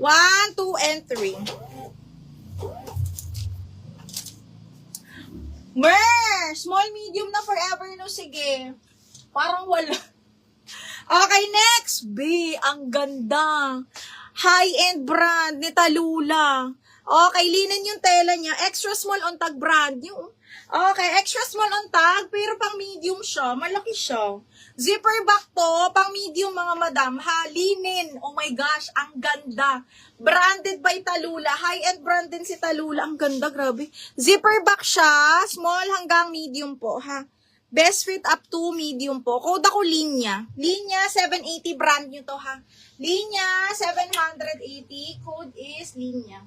1, 2, and 3. Mer! Small, medium na forever no. Sige. Parang wala. Okay, next. B, ang ganda. High-end brand ni Talula. Okay, linen yung tela niya. Extra small on tag brand yung. Okay, extra small on tag, pero pang medium siya. Malaki siya. Zipper back to, pang medium mga madam. Ha, linen. Oh my gosh, ang ganda. Branded by Talula. High-end brand din si Talula. Ang ganda, grabe. Zipper back siya. Small hanggang medium po, ha. Best fit up to medium po. Code ako Linya. Linya 780 brand nyo to, ha. Linya 780. Code is Linya.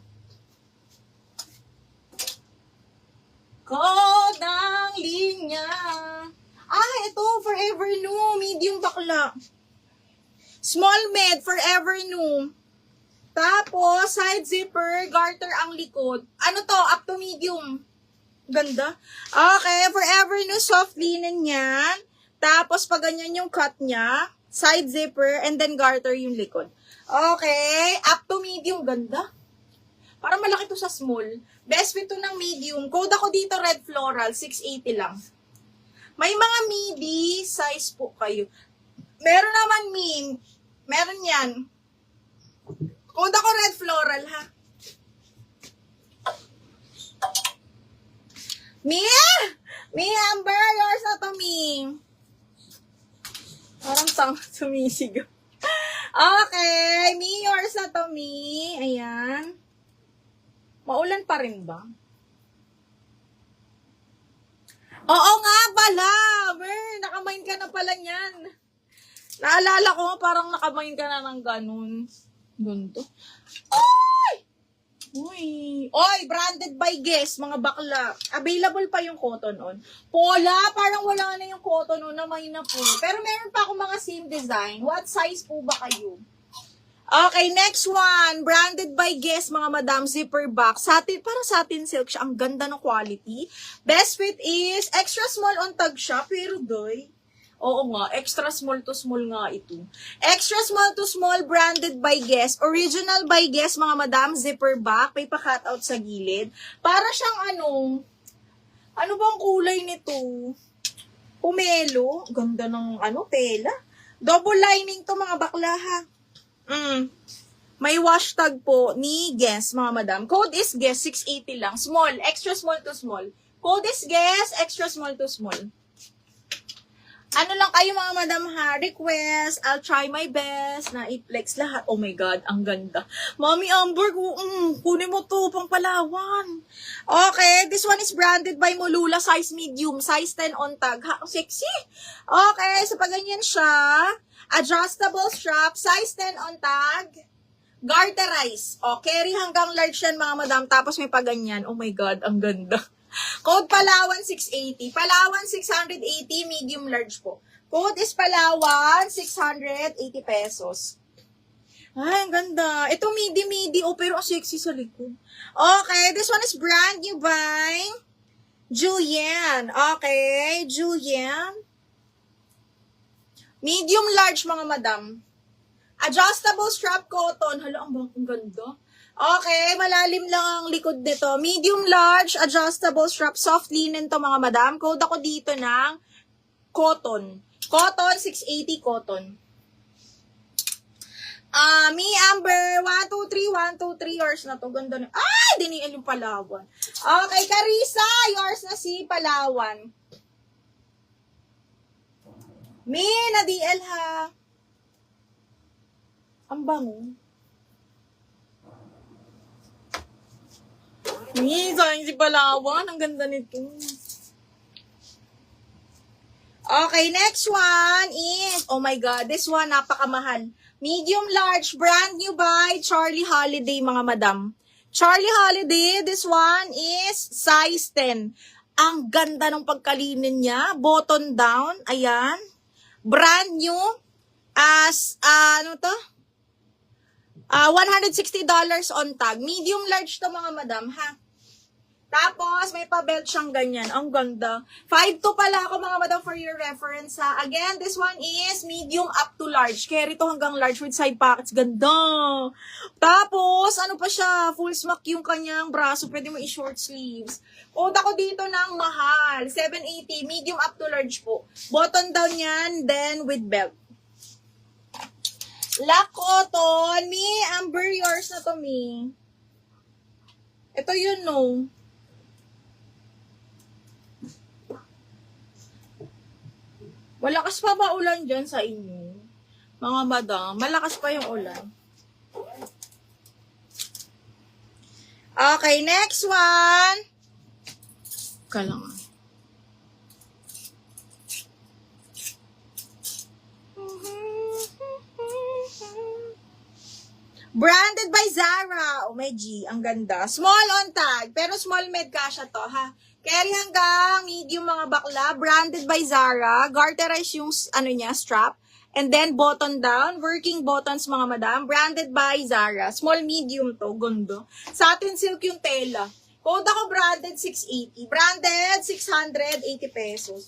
Code ng Linya. Ito, Forever New. Medium bakla. Small med, Forever New. Tapos, side zipper, garter ang likod. Ano to? Up to medium. Ganda. Okay, Forever New soft linen yan. Tapos, pag ganyan yung cut niya, side zipper, and then garter yung likod. Okay, up to medium. Ganda. Parang malaki to sa small. Best fit to ng medium. Code ako dito, red floral, 680 lang. May mga midi size po kayo. Meron naman meron yan. Code ako red floral, ha. Mi Amber, yours na to, Mi. Parang sumisigaw. Okay, Mi, yours na to, Mi. Ayan. Maulan pa rin ba? Oo nga pala. Nakamain ka na pala niyan. Naalala ko, parang nakamain ka na ng ganun. Ganito. Oy, branded by Guess, mga bakla. Available pa yung cotton on. Pola, parang wala na yung cotton on, namay na po. Pero meron pa akong mga same design. What size po ba kayo? Okay, next one. Branded by Guess, mga madam, zipper back. Satin, parang satin silk siya. Ang ganda ng quality. Best fit is extra small on tag siya, pero doy. Oo nga, extra small to small nga ito. Extra small to small, branded by Guess. Original by Guess, mga madam, zipper back. May pa-cutout sa gilid. Para siyang ano bang kulay nito? Pumelo. Ganda ng tela. Double lining to, mga bakla, ha. May wash tag po ni Guess, mga madam. Code is Guess, 680 lang. Small, extra small to small. Code is Guess, extra small to small. Ano lang kayo, mga madam, ha? Request, I'll try my best na i-flex lahat. Oh my God, ang ganda. Mommy Amber, kunin mo to, pang Palawan. Okay, this one is branded by Molula, size medium, size 10 on tag. Ha, sexy. Okay, so pag ganyan siya, adjustable strap, size 10 on tag, garterize. O, carry hanggang large yan, mga madam. Tapos may paganyan. Oh my God, ang ganda. Code Palawan 680. Palawan 680, medium large po. Code is Palawan 680 pesos. Ay, ang ganda. Ito midi, pero ang sexy sa likod. Okay, this one is brand new by Julian. Okay, Julian. Medium large, mga madam. Adjustable strap cotton. Hala, ang ganda. Okay, malalim lang ang likod nito. Medium large, adjustable strap, soft linen to, mga madam. Code ako dito ng cotton. Cotton, 680 cotton. Mi Amber, 1, 2, 3, 1, 2, 3, yours na to. Ganda na. Ay, diniin yung Palawan. Okay, Carissa, yours na si Palawan. Mi, na-DL ha. Ang bango. Mi, sayang si Palawan. Ang ganda nito. Okay, next one is, oh my God, this one, napakamahal. Medium large, brand new by Charlie Holiday, mga madam. Charlie Holiday, this one is size 10. Ang ganda ng pagkalinin niya. Button down, ayan. Brand new, $160 on tag. Medium large to, mga madam, ha. Tapos, may pa-belt siyang ganyan. Ang ganda. 5'2" pala ako mga madam for your reference ha. Again, this one is medium up to large. Carry to hanggang large with side pockets. Ganda. Tapos, ano pa siya? Full smock yung kanyang braso. Pwede mo i-short sleeves. Code ako dito ng mahal. 780. Medium up to large po. Button down yan, then with belt. La Cotton. Mi, Amber, yours na to, Mi. Ito yun, no. Malakas pa ba ulan dyan sa inyo? Mga madam, malakas pa yung ulan. Okay, next one. Kalangan. Branded by Zara. Oh, may G. Ang ganda. Small on tag. Pero small med kasha to, ha? Carry hanggang medium mga bakla. Branded by Zara. Garterize yung, ano niya, strap. And then, button down. Working buttons, mga madam. Branded by Zara. Small, medium to. Ganda. Satin silk yung tela. Code ako branded 680. Branded 680 pesos.